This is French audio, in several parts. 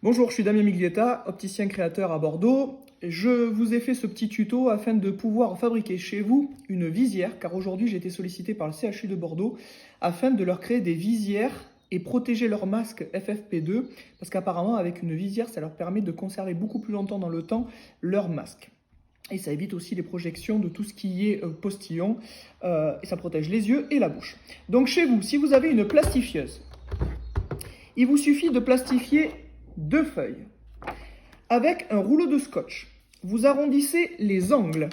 Bonjour, je suis Damien Miglietta, opticien créateur à Bordeaux. Je vous ai fait ce petit tuto afin de pouvoir fabriquer chez vous une visière, car aujourd'hui j'ai été sollicité par le CHU de Bordeaux afin de leur créer des visières et protéger leur masque FFP2, parce qu'apparemment avec une visière ça leur permet de conserver beaucoup plus longtemps dans le temps leur masque. Et ça évite aussi les projections de tout ce qui est postillon, et ça protège les yeux et la bouche. Donc chez vous, si vous avez une plastifieuse, il vous suffit de plastifier 2 feuilles. Avec un rouleau de scotch, vous arrondissez les angles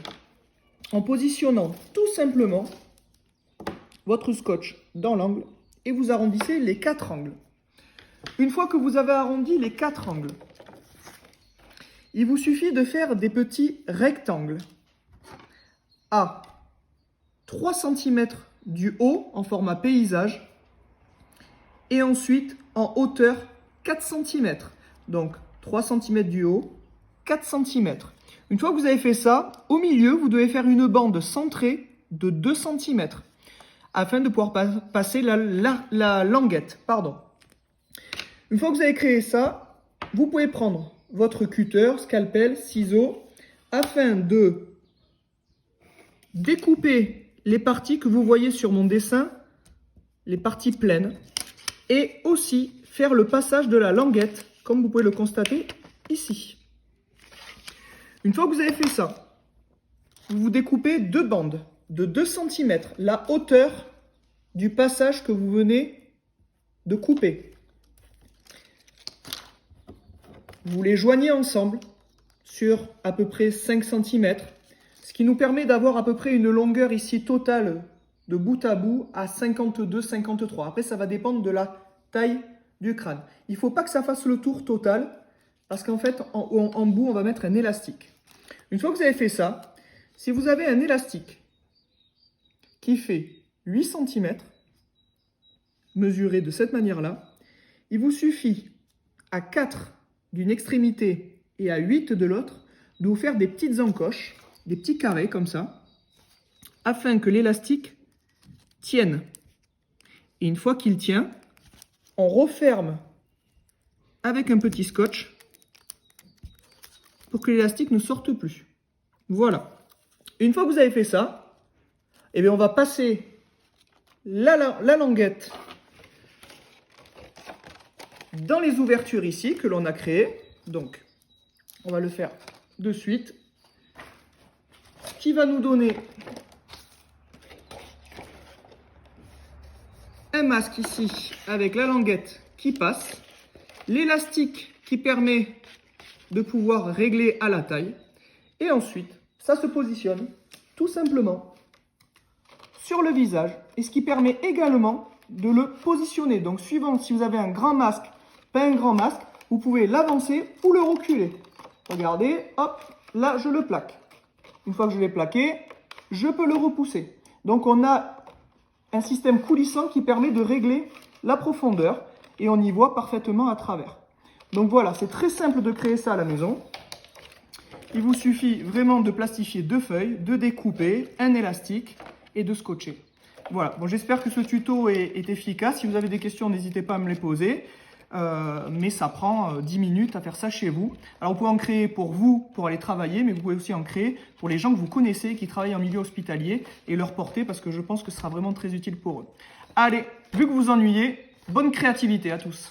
en positionnant tout simplement votre scotch dans l'angle et vous arrondissez les 4 angles. Une fois que vous avez arrondi les 4 angles, il vous suffit de faire des petits rectangles à 3 cm du haut en format paysage et ensuite en hauteur 4 cm. Donc 3 cm du haut, 4 cm. Une fois que vous avez fait ça, au milieu, vous devez faire une bande centrée de 2 cm afin de pouvoir passer la languette. Une fois que vous avez créé ça, vous pouvez prendre votre cutter, scalpel, ciseaux afin de découper les parties que vous voyez sur mon dessin, les parties pleines, et aussi faire le passage de la languette, comme vous pouvez le constater ici. Une fois que vous avez fait ça, vous découpez 2 bandes de 2 cm, la hauteur du passage que vous venez de couper. Vous les joignez ensemble sur à peu près 5 cm, ce qui nous permet d'avoir à peu près une longueur ici totale de bout à bout à 52-53. Après, ça va dépendre de la taille du crâne. Il ne faut pas que ça fasse le tour total, parce qu'en fait, en bout, on va mettre un élastique. Une fois que vous avez fait ça, si vous avez un élastique qui fait 8 cm, mesuré de cette manière-là, il vous suffit à 4 d'une extrémité et à 8 de l'autre, de vous faire des petites encoches, des petits carrés comme ça, afin que l'élastique tienne. Et une fois qu'il tient, on referme avec un petit scotch pour que l'élastique ne sorte plus. Voilà. Une fois que vous avez fait ça, eh bien on va passer la languette dans les ouvertures ici que l'on a créées. Donc, on va le faire de suite. Ce qui va nous donner un masque ici avec la languette qui passe, l'élastique qui permet de pouvoir régler à la taille, et ensuite ça se positionne tout simplement sur le visage, et ce qui permet également de le positionner. Donc suivant si vous avez un grand masque, pas un grand masque, vous pouvez l'avancer ou le reculer. Regardez, hop, là je le plaque. Une fois que je l'ai plaqué, je peux le repousser. Donc on a un système coulissant qui permet de régler la profondeur et on y voit parfaitement à travers. Donc voilà, c'est très simple de créer ça à la maison. Il vous suffit vraiment de plastifier 2 feuilles, de découper, un élastique et de scotcher. Voilà, bon, j'espère que ce tuto est efficace. Si vous avez des questions, n'hésitez pas à me les poser. Mais ça prend 10 minutes à faire ça chez vous. Alors vous pouvez en créer pour vous, pour aller travailler, mais vous pouvez aussi en créer pour les gens que vous connaissez, qui travaillent en milieu hospitalier, et leur porter, parce que je pense que ce sera vraiment très utile pour eux. Allez, vu que vous vous ennuyez, bonne créativité à tous.